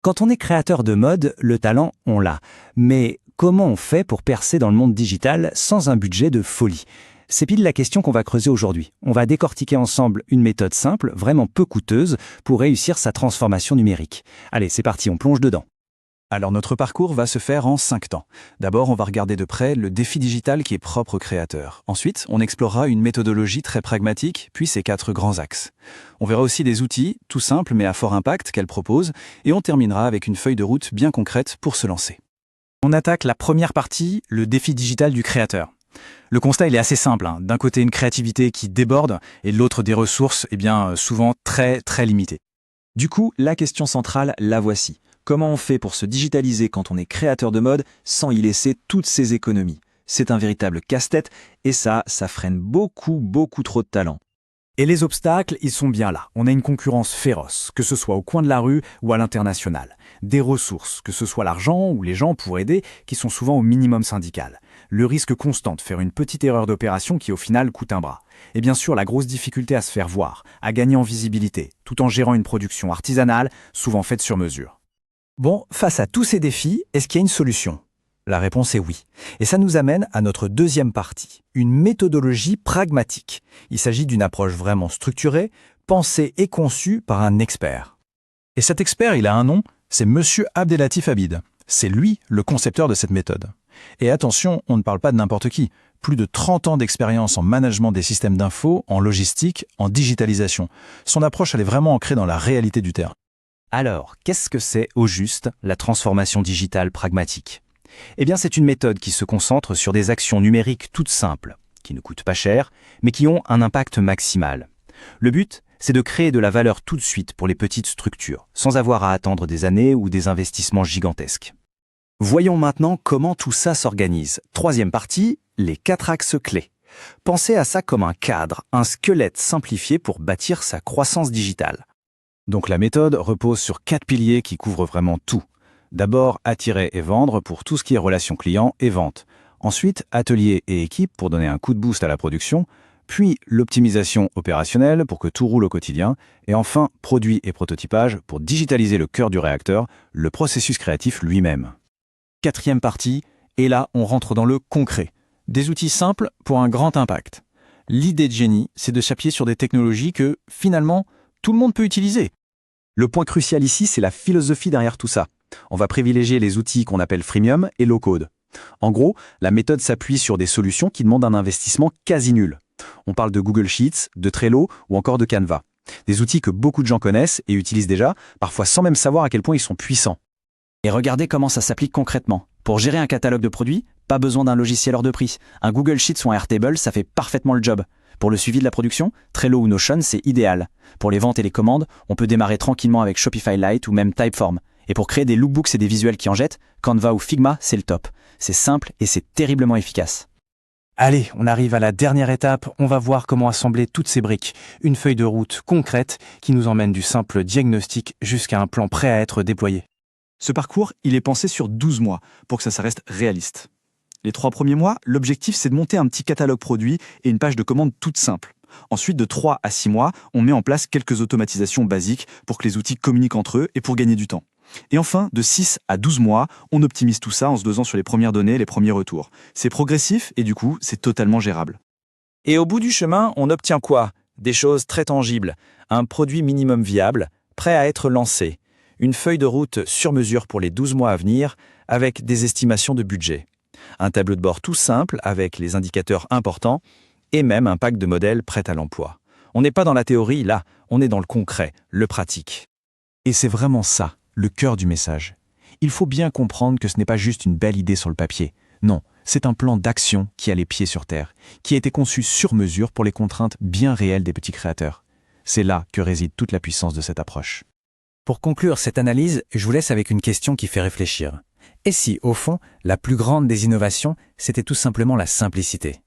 Quand on est créateur de mode, le talent, on l'a. Mais comment on fait pour percer dans le monde digital sans un budget de folie? C'est pile la question qu'on va creuser aujourd'hui. On va décortiquer ensemble une méthode simple, vraiment peu coûteuse, pour réussir sa transformation numérique. Allez, c'est parti, on plonge dedans. Alors notre parcours va se faire en 5 temps. D'abord, on va regarder de près le défi digital qui est propre aux créateurs. Ensuite, on explorera une méthodologie très pragmatique, puis ses 4 grands axes. On verra aussi des outils, tout simples mais à fort impact, qu'elle propose, et on terminera avec une feuille de route bien concrète pour se lancer. On attaque la première partie, le défi digital du créateur. Le constat il est assez simple. D'un côté, une créativité qui déborde, et de l'autre, des ressources souvent très limitées. Du coup, la question centrale, la voici. Comment on fait pour se digitaliser quand on est créateur de mode sans y laisser toutes ses économies? C'est un véritable casse-tête et ça freine beaucoup trop de talent. Et les obstacles, ils sont bien là. On a une concurrence féroce, que ce soit au coin de la rue ou à l'international. Des ressources, que ce soit l'argent ou les gens pour aider, qui sont souvent au minimum syndical. Le risque constant de faire une petite erreur d'opération qui au final coûte un bras. Et bien sûr, la grosse difficulté à se faire voir, à gagner en visibilité, tout en gérant une production artisanale, souvent faite sur mesure. Bon, face à tous ces défis, est-ce qu'il y a une solution? La réponse est oui. Et ça nous amène à notre deuxième partie, une méthodologie pragmatique. Il s'agit d'une approche vraiment structurée, pensée et conçue par un expert. Et cet expert, il a un nom, c'est Monsieur Abdellatif Habid. C'est lui le concepteur de cette méthode. Et attention, on ne parle pas de n'importe qui. Plus de 30 ans d'expérience en management des systèmes d'info, en logistique, en digitalisation. Son approche, elle est vraiment ancrée dans la réalité du terrain. Alors, qu'est-ce que c'est au juste la transformation digitale pragmatique? Eh bien, c'est une méthode qui se concentre sur des actions numériques toutes simples, qui ne coûtent pas cher, mais qui ont un impact maximal. Le but, c'est de créer de la valeur tout de suite pour les petites structures, sans avoir à attendre des années ou des investissements gigantesques. Voyons maintenant comment tout ça s'organise. Troisième partie, les 4 axes clés. Pensez à ça comme un cadre, un squelette simplifié pour bâtir sa croissance digitale. Donc la méthode repose sur 4 piliers qui couvrent vraiment tout. D'abord, attirer et vendre pour tout ce qui est relation client et vente. Ensuite, atelier et équipe pour donner un coup de boost à la production. Puis, l'optimisation opérationnelle pour que tout roule au quotidien. Et enfin, produit et prototypage pour digitaliser le cœur du réacteur, le processus créatif lui-même. 4e partie, et là, on rentre dans le concret. Des outils simples pour un grand impact. L'idée de génie, c'est de s'appuyer sur des technologies que, finalement, tout le monde peut utiliser. Le point crucial ici, c'est la philosophie derrière tout ça. On va privilégier les outils qu'on appelle freemium et low-code. En gros, la méthode s'appuie sur des solutions qui demandent un investissement quasi nul. On parle de Google Sheets, de Trello ou encore de Canva. Des outils que beaucoup de gens connaissent et utilisent déjà, parfois sans même savoir à quel point ils sont puissants. Et regardez comment ça s'applique concrètement. Pour gérer un catalogue de produits, pas besoin d'un logiciel hors de prix. Un Google Sheets ou un Airtable, ça fait parfaitement le job. Pour le suivi de la production, Trello ou Notion, c'est idéal. Pour les ventes et les commandes, on peut démarrer tranquillement avec Shopify Lite ou même Typeform. Et pour créer des lookbooks et des visuels qui en jettent, Canva ou Figma, c'est le top. C'est simple et c'est terriblement efficace. Allez, on arrive à la dernière étape, on va voir comment assembler toutes ces briques. Une feuille de route concrète qui nous emmène du simple diagnostic jusqu'à un plan prêt à être déployé. Ce parcours, il est pensé sur 12 mois pour que ça reste réaliste. Les 3 premiers mois, l'objectif c'est de monter un petit catalogue produit et une page de commande toute simple. Ensuite, de 3 à 6 mois, on met en place quelques automatisations basiques pour que les outils communiquent entre eux et pour gagner du temps. Et enfin, de 6 à 12 mois, on optimise tout ça en se basant sur les premières données, les premiers retours. C'est progressif et du coup, c'est totalement gérable. Et au bout du chemin, on obtient quoi? Des choses très tangibles. Un produit minimum viable, prêt à être lancé. Une feuille de route sur mesure pour les 12 mois à venir, avec des estimations de budget. Un tableau de bord tout simple avec les indicateurs importants et même un pack de modèles prêts à l'emploi. On n'est pas dans la théorie, là, on est dans le concret, le pratique. Et c'est vraiment ça, le cœur du message. Il faut bien comprendre que ce n'est pas juste une belle idée sur le papier. Non, c'est un plan d'action qui a les pieds sur terre, qui a été conçu sur mesure pour les contraintes bien réelles des petits créateurs. C'est là que réside toute la puissance de cette approche. Pour conclure cette analyse, je vous laisse avec une question qui fait réfléchir. Et si, au fond, la plus grande des innovations, c'était tout simplement la simplicité?